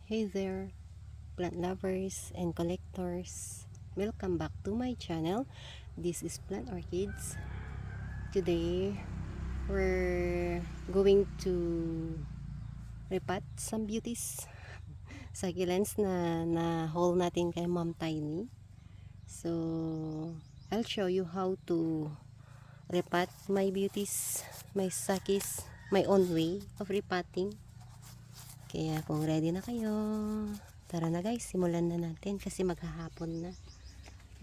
Hey there, plant lovers and collectors. Welcome back to my channel. This is Plant Orchids. Today, we're going to repot some beauties, succulents na haul natin kay Mom Tiny. So, I'll show you how to repot my beauties, my sakis, my own way of repotting. Kaya kung ready na kayo, tara na guys, simulan na natin kasi maghahapon na.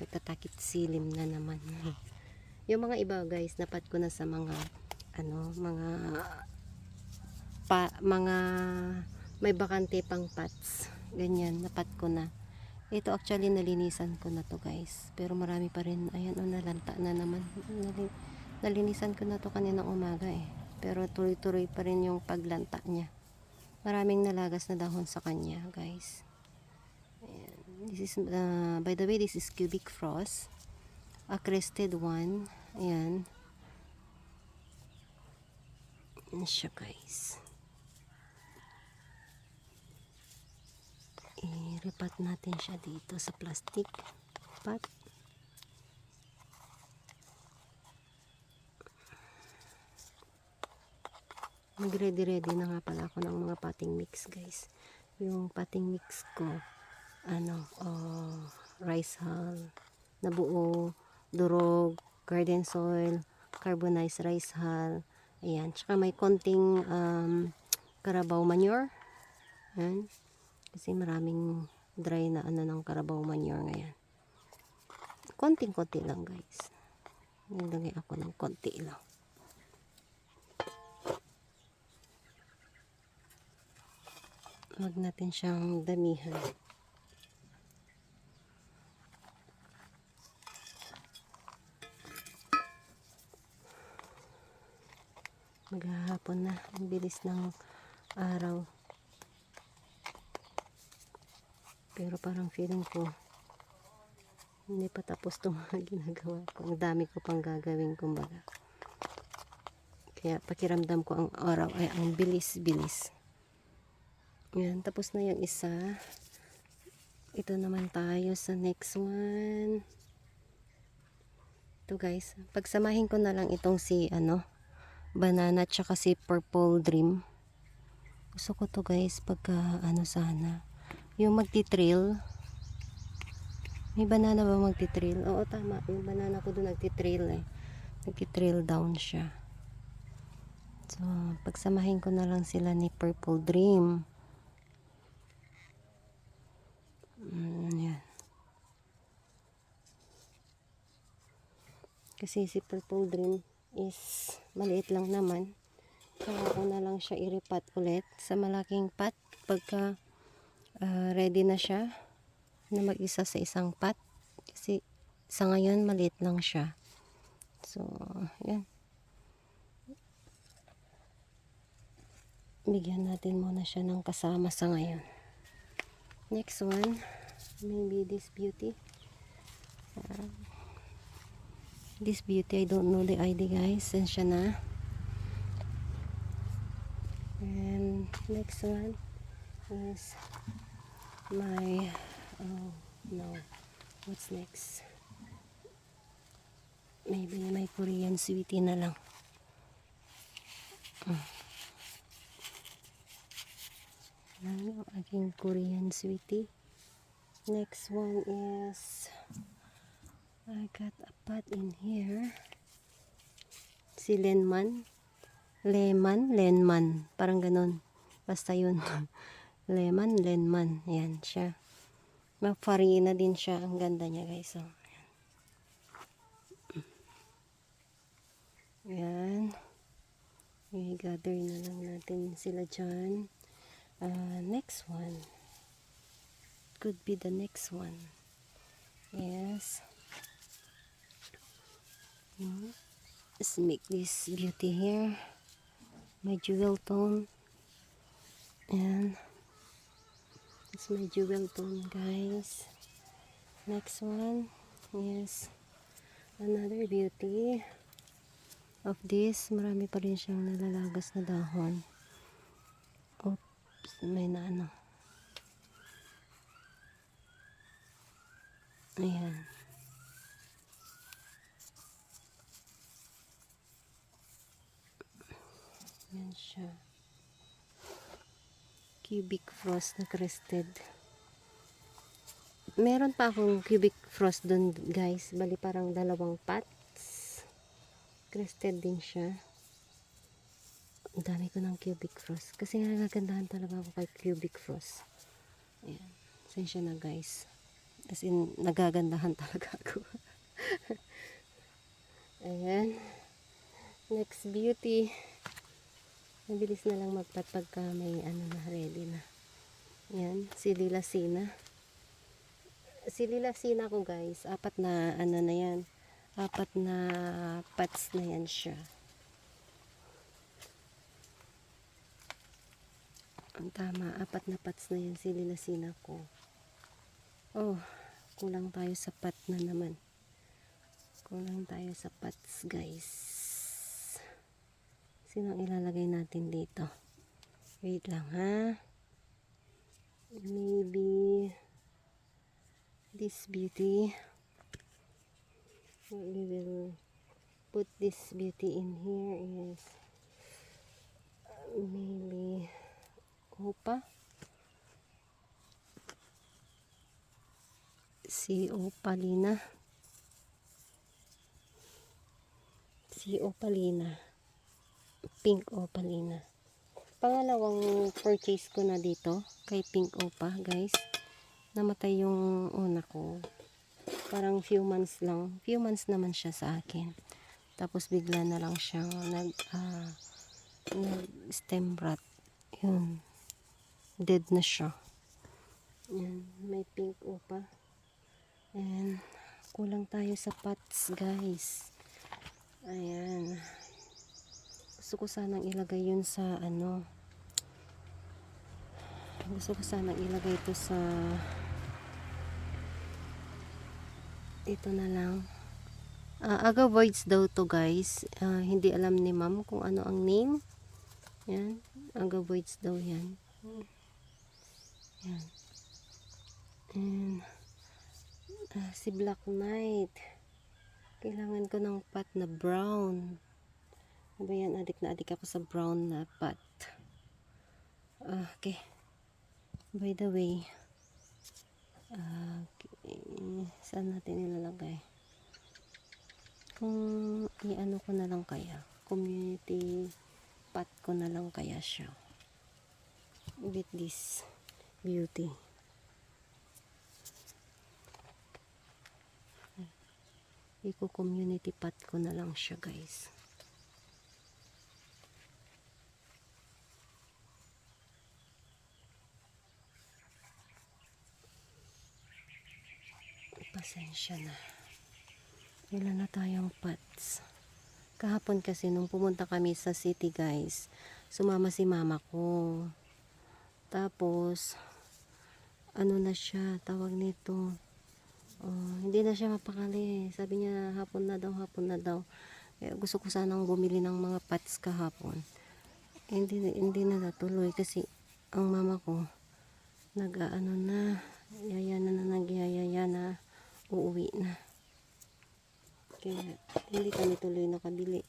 Magtatakip silim na naman. Yung mga iba guys, napat ko na sa mga mga may bakante pang pots. Ganyan, napat ko na. Ito actually nalinisan ko na to guys. Pero marami pa rin. Ayan o, nalanta na naman. Nalinisan ko na to kaninang umaga eh. Pero tuloy-tuloy pa rin yung paglanta niya. Maraming nalagas na dahon sa kanya guys. Ayan. This is by the way, this is cubic frost, a crested one. Ayan. Ayan siya guys. I-repat natin siya dito sa plastic pot. Mag-ready na nga pala ako ng mga potting mix guys. Yung potting mix ko rice hull na buo, durog, garden soil, carbonized rice hull. Ayan, tsaka may konting carabao manure. Ayan. Kasi maraming dry na ng carabao manure ngayon. Konting-konti lang guys. Nilagay ako ng konti lang. Huwag natin siyang damihan. Maghahapon na. Ang bilis ng araw. Pero parang feeling ko hindi pa tapos itong mga ginagawa ko. Ang dami ko pang gagawin kumbaga. Kaya pakiramdam ko ang araw ay ang bilis-bilis. Yan, tapos na yung isa. Ito naman tayo sa next one. Ito guys, pagsamahin ko na lang itong si banana tsaka si purple dream. Gusto ko to guys pagka sana yung magti-trail. May banana ba magti-trail? Oo tama, yung banana ko doon nagti-trail eh. Nagti-trail down siya. So pagsamahin ko na lang sila ni purple dream. Yan. Kasi si purple dream is maliit lang naman. Kaya ko na lang siya i-repot ulit sa malaking pot pagka ready na siya na mag-isa sa isang pot. Kasi sa ngayon maliit lang siya. So, yan. Bigyan natin muna siya ng kasama sa ngayon. Next one, maybe this beauty. This beauty, I don't know the ID guys. Sensya na. And next one is my, oh no, what's next? Maybe my Korean sweetie na lang. Ang aking Korean sweetie. Next one is I got a pot in here. Si Lenman. Lenman. Parang ganun. Basta yun. Lenman. Ayan siya. Magfarina din siya. Ang ganda niya guys. So, ayan. I-gather na lang natin sila dyan. Next one. Could be the next one. Yes. Let's make this beauty here. My jewel tone. And it's my jewel tone guys. Next one is another beauty of this. Marami pa rin siyang nalalagas na dahon. Oops, may siya. Cubic frost na crested. Meron pa akong cubic frost dun guys. Bali parang dalawang pots. Crested din siya. Ang dami ko ng cubic frost. Kasi nagagandahan talaga ako kay cubic frost. Ayan. Sensya na guys. As in, nagagandahan talaga ako. Ayan. Next beauty. Mabilis na lang magpat pagka may ano na ready na. Ayan. Si Lilasina. Si Lilasina ko guys. 4 na ano na yan. 4 na pots na yan siya. Ang tama, 4 na pots na yan si Lilasina ko. Oh, kulang tayo sa pot na naman. Kulang tayo sa pots guys. Sino ang ilalagay natin dito? Wait lang ha. Maybe this beauty. What we will put this beauty in here is maybe Opa. Si Opalina. Si Opalina. Pink Opalina. Pangalawang purchase ko na dito kay Pink Opa, guys. Namatay yung una ko. Parang few months lang. Few months naman siya sa akin. Tapos bigla na lang siyang nag-stem rot. Yun. Dead na siya. Yan. May Pink Opa. And kulang tayo sa pots, guys. Ayan. Gusto ko sanang ilagay yun sa ano. Gusto ko sanang ilagay ito sa ito na lang. Agavoids daw to guys. Hindi alam ni ma'am kung ano ang name. Yan. Agavoids daw yan. Yan. And si Black Knight. Kailangan ko ng pot na brown. Ano ba yan? Adik na adik ako sa brown na pot. Okay. By the way, saan natin ilalagay? Kung i-ano ko na lang kaya, community pot ko na lang kaya siya. With this beauty. Community pot ko na lang siya, guys. Pasensya na. Ilan na tayong pots. Kahapon kasi nung pumunta kami sa city guys, sumama si mama ko. Tapos, ano na siya, tawag nito. Hindi na siya mapakali. Sabi niya, hapon na daw. Kaya gusto ko sanang bumili ng mga pots kahapon. Hindi na natuloy kasi ang mama ko, nag-ano na, nagyayaya na, uuwi na. Kaya hindi kami tuloy nakabili.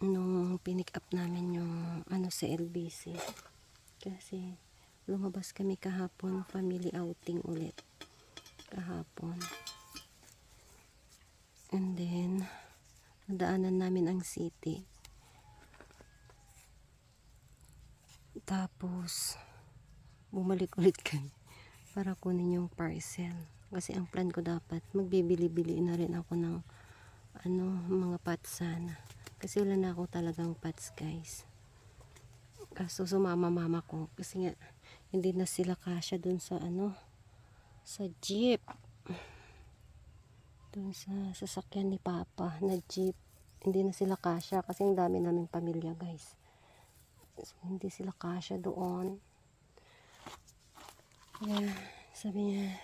Nung pinick up namin yung ano sa LBC. Kasi lumabas kami kahapon, family outing ulit. Kahapon. And then, nadaanan namin ang city. Tapos, bumalik ulit kami para kunin yung parcel. Kasi ang plan ko dapat, magbibili-bili na rin ako ng ano, mga pots sana. Kasi wala na ako talagang pots, guys. Kaso sumama mama ko. Kasi nga, hindi na sila kasya dun sa ano, sa jeep. Dun sa sasakyan ni Papa na jeep. Hindi na sila kasya kasi ang dami naming pamilya, guys. So, hindi sila kasya doon. Kaya sabi niya,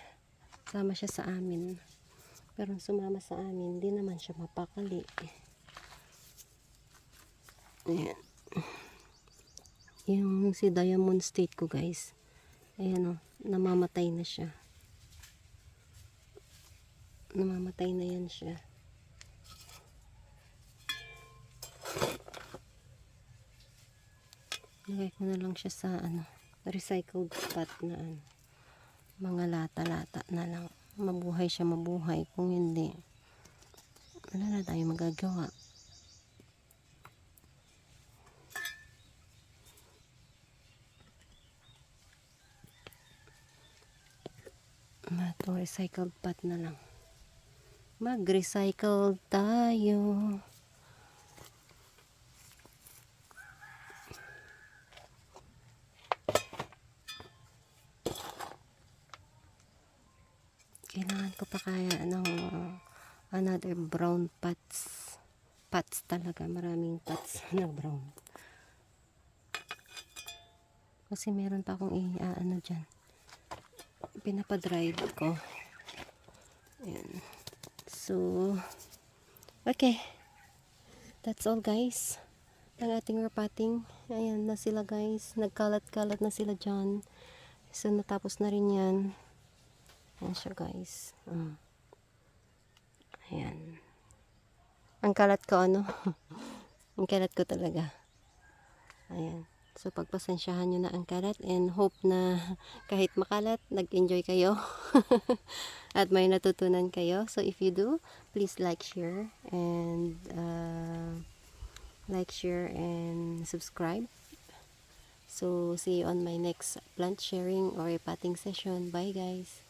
sama siya sa amin. Pero sumama sa amin, hindi naman siya mapakali. Ayan. Yung si Diamond State ko, guys. Ayan o, namamatay na siya. Namamatay na yan siya. Lagay ko na lang siya sa recycled pot na mga lata-lata na lang. Mabuhay siya, mabuhay. Kung hindi, wala na tayo magagawa. Ito, recycled pot na lang. Mag-recycle tayo. Kailangan ko pa kaya another brown pots. Pots talaga. Maraming pots na brown. Kasi meron pa akong dyan. Pinapadrive ko. Ayan. So, okay. That's all guys. Ang ating repotting. Ayan na sila guys. Nagkalat-kalat na sila dyan. So, natapos na rin yan. Ayan siya guys. Ayan. Ang kalat ko ang kalat ko talaga. Ayan. So, pagpasensyahan nyo na ang kalat and hope na kahit makalat, nag-enjoy kayo. At may natutunan kayo. So, if you do, please like, share, and subscribe. So, see you on my next plant sharing or repotting session. Bye guys!